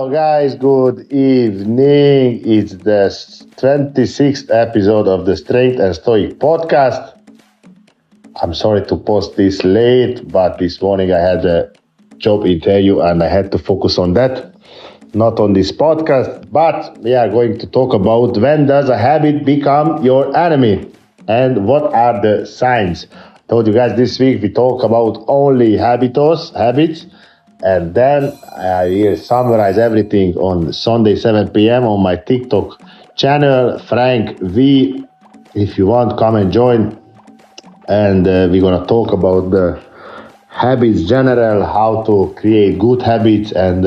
Hello guys, good evening. It's the 26th episode of the Strength and Stoic podcast. I'm sorry to post this late, but this morning I had a job interview and I had to focus on that, not on this podcast. But we are going to talk about when does a habit become your enemy and what are the signs. I told you guys this week we talk about only habits. And then I will summarize everything on Sunday 7 p.m. on my TikTok channel, Frank V. If you want, come and join. And we're going to talk about the habits general, how to create good habits and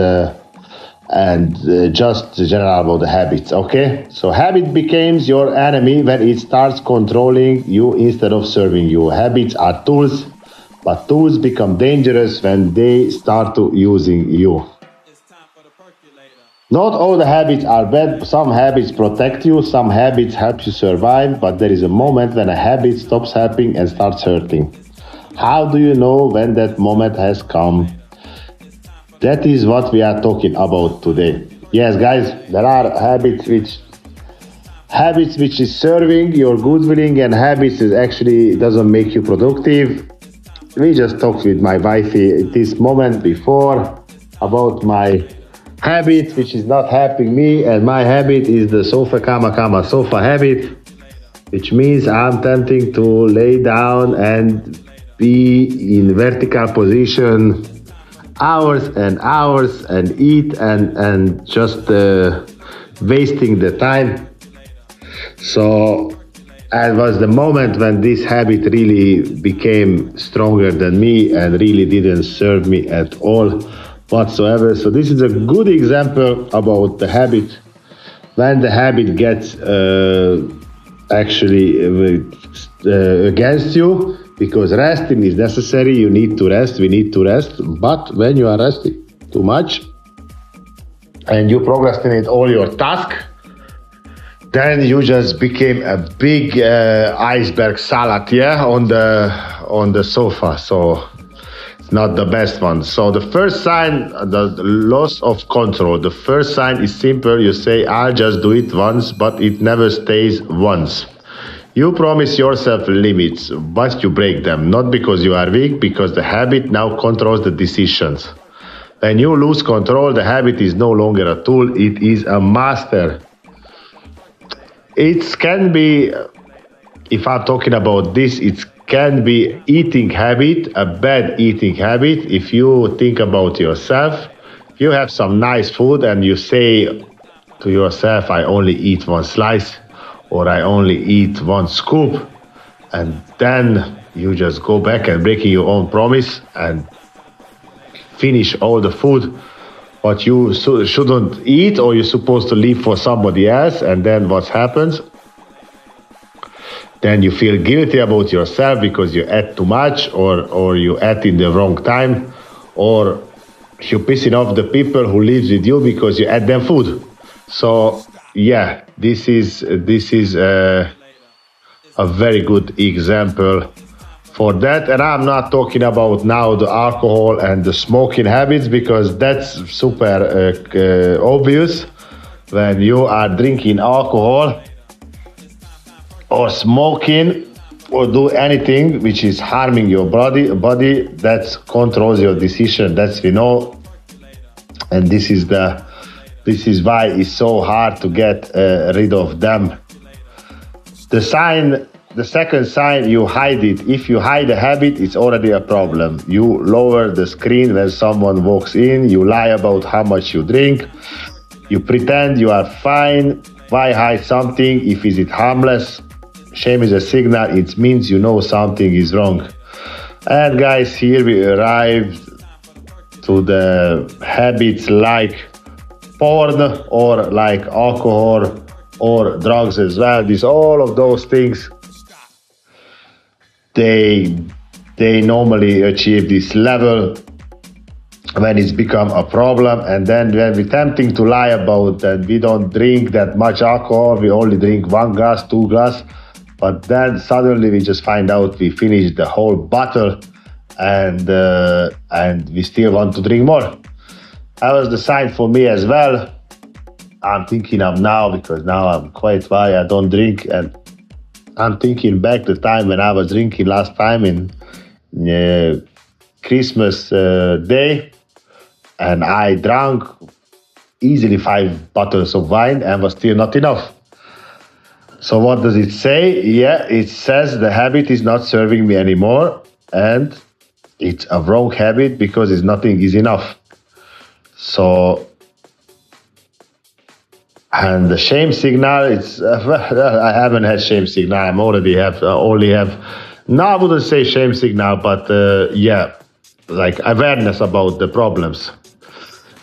just general about the habits, okay? So habit becomes your enemy when it starts controlling you instead of serving you. Habits are tools. But tools become dangerous when they start to using you. Not all the habits are bad. Some habits protect you, some habits help you survive, but there is a moment when a habit stops helping and starts hurting. How do you know when that moment has come? That is what we are talking about today. Yes, guys, there are habits which is serving your good willing and habits is actually doesn't make you productive. We just talked with my wifey this moment before about my habit, which is not helping me, and my habit is the sofa habit, which means I'm tempting to lay down and be in vertical position hours and hours and eat and just wasting the time. So it was the moment when this habit really became stronger than me and really didn't serve me at all whatsoever. So this is a good example about the habit. When the habit gets against you, because resting is necessary, you need to rest, we need to rest. But when you are resting too much and you procrastinate all your tasks, then you just became a big iceberg salad, on the sofa. So it's not the best one. So the first sign, the loss of control. The first sign is simple. You say, I'll just do it once, but it never stays once. You promise yourself limits, but you break them. Not because you are weak, because the habit now controls the decisions. When you lose control, the habit is no longer a tool, it is a master. It can be, if I'm talking about this, it can be eating habit, a bad eating habit. If you think about yourself, if you have some nice food and you say to yourself, I only eat one slice or I only eat one scoop, and then you just go back and breaking your own promise and finish all the food what you shouldn't eat, or you're supposed to leave for somebody else, and then what happens? Then you feel guilty about yourself because you ate too much, or you ate in the wrong time, or you're pissing off the people who live with you because you ate them food. So yeah, this is a very good example for that. And I'm not talking about now the alcohol and the smoking habits, because that's super obvious. When you are drinking alcohol or smoking or do anything which is harming your body, that controls your decision. That's we know, and this is why it's so hard to get rid of them. The second sign, you hide it. If you hide a habit, it's already a problem. You lower the screen when someone walks in. You lie about how much you drink. You pretend you are fine. Why hide something if is it harmless? Shame is a signal. It means you know something is wrong. And guys, here we arrived to the habits like porn or like alcohol or drugs as well. All of those things, they normally achieve this level when it's become a problem. And then when we're tempting to lie about that we don't drink that much alcohol, we only drink 1 glass, 2 glass, but then suddenly we just find out we finished the whole bottle and we still want to drink more. That was the sign for me as well. I'm thinking of now because now I'm quite why I don't drink, and I'm thinking back the time when I was drinking last time in Christmas day, and I drank easily 5 bottles of wine and was still not enough. So what does it say? Yeah, it says the habit is not serving me anymore, and it's a wrong habit because it's nothing is enough. So, and the shame signal, it's I haven't had shame signal. I'm already have only have. No, I wouldn't say shame signal, but yeah, like awareness about the problems.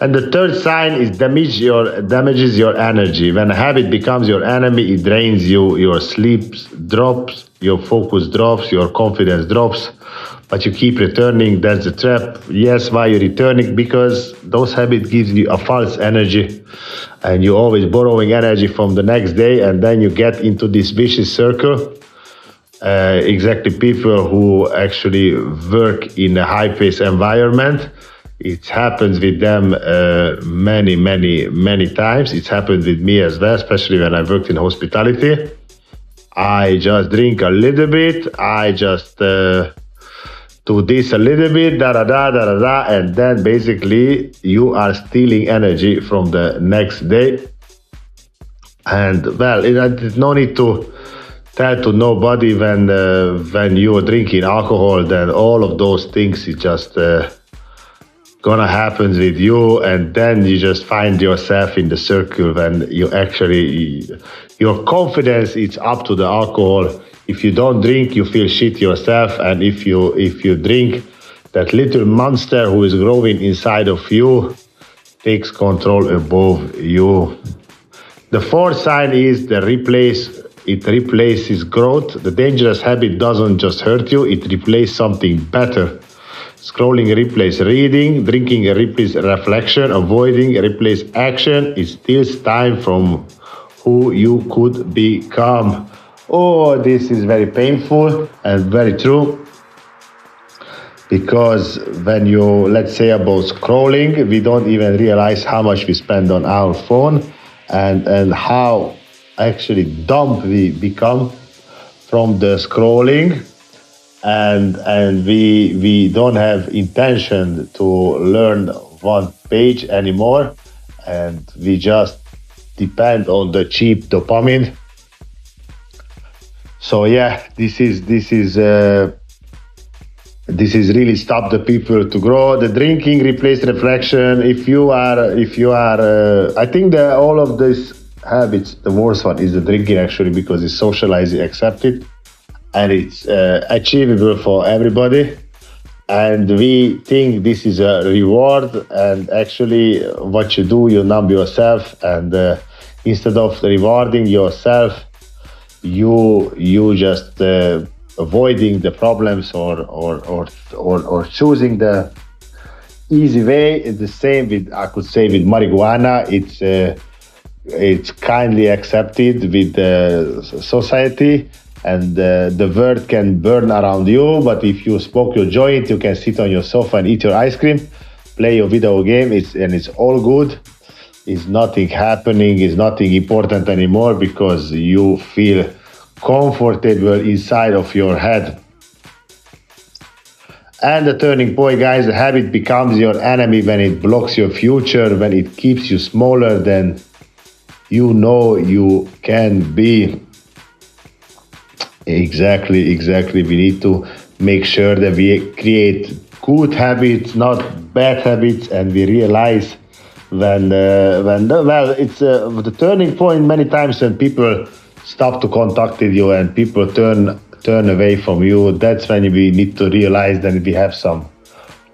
And the third sign is damages your energy. When a habit becomes your enemy, it drains you. Your sleep drops, your focus drops, your confidence drops. But you keep returning. That's the trap. Yes, why you're returning? Because those habits gives you a false energy, and you're always borrowing energy from the next day, and then you get into this vicious circle. Exactly, people who actually work in a high-paced environment. It happens with them many times. It's happened with me as well, especially when I worked in hospitality. I just drink a little bit. I just do this a little bit, and then basically you are stealing energy from the next day. And well, there's no need to tell to nobody when you are drinking alcohol, then all of those things is just gonna happen with you, and then you just find yourself in the circle when you actually your confidence is up to the alcohol. If you don't drink, you feel shit yourself, and if you drink, that little monster who is growing inside of you takes control above you. The fourth sign is it replaces growth. The dangerous habit doesn't just hurt you, it replaces something better. Scrolling replaces reading, drinking replaces reflection, avoiding replaces action. It steals time from who you could become. Oh, this is very painful and very true. Because when you, let's say about scrolling, we don't even realize how much we spend on our phone, and how actually dumb we become from the scrolling. And we don't have intention to learn one page anymore, and we just depend on the cheap dopamine. So yeah, this is really stop the people to grow. The drinking replace reflection. If you are, I think that all of these habits, the worst one is the drinking actually, because it's socialized, accepted, and it's achievable for everybody. And we think this is a reward, and actually what you do, you numb yourself, and instead of rewarding yourself, you just avoiding the problems or choosing the easy way. It's the same with, I could say, with marijuana. It's kindly accepted with the society, and the world can burn around you, but if you smoke your joint, you can sit on your sofa and eat your ice cream, play your video game, and it's all good. It's nothing happening, it's nothing important anymore, because you feel comfortable inside of your head. And the turning point, guys, the habit becomes your enemy when it blocks your future, when it keeps you smaller than you know you can be. Exactly. We need to make sure that we create good habits, not bad habits, and we realize it's the turning point many times when people stop to contact with you and people turn away from you. That's when we need to realize that we have some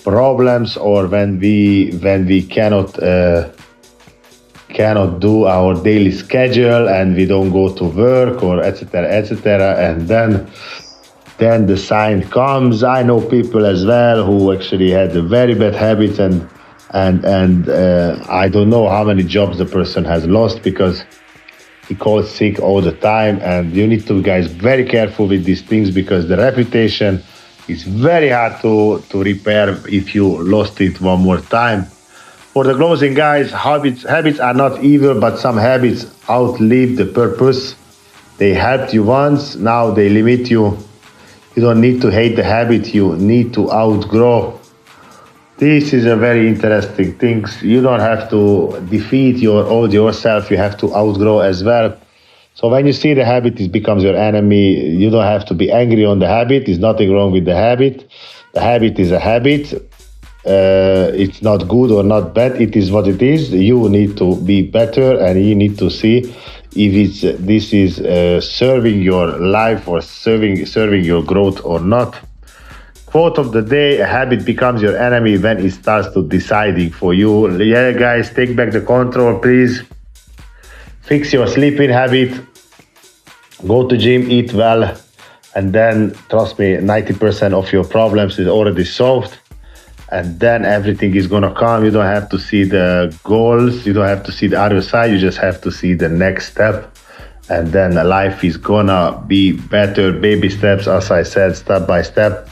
problems, or when we cannot do our daily schedule and we don't go to work, or etc., and then the sign comes. I know people as well who actually had a very bad habits, and I don't know how many jobs the person has lost because he calls sick all the time. And you need to, guys, very careful with these things, because the reputation is very hard to repair if you lost it one more time. For the closing, guys, habits are not evil, but some habits outlive the purpose. They helped you once, now they limit you. You don't need to hate the habit, you need to outgrow. This is a very interesting thing. You don't have to defeat your old yourself, you have to outgrow as well. So when you see the habit, it becomes your enemy. You don't have to be angry on the habit. There's nothing wrong with the habit. The habit is a habit. It's not good or not bad. It is what it is. You need to be better, and you need to see if this is serving your life or serving your growth or not. Quote of the day: a habit becomes your enemy when it starts to deciding for you. Yeah, guys, take back the control, please. Fix your sleeping habit, go to gym, eat well, and then, trust me, 90% of your problems is already solved. And then everything is gonna come. You don't have to see the goals, you don't have to see the other side, you just have to see the next step. And then life is gonna be better, baby steps, as I said, step by step.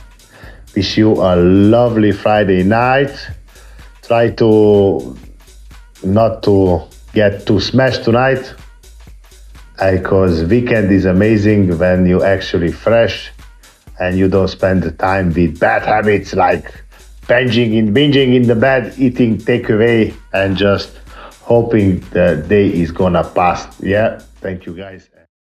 Wish you a lovely Friday night. Try to not to get too smashed tonight, because weekend is amazing when you actually fresh and you don't spend the time with bad habits like binging in the bed, eating takeaway, and just hoping the day is gonna pass. Yeah, thank you guys.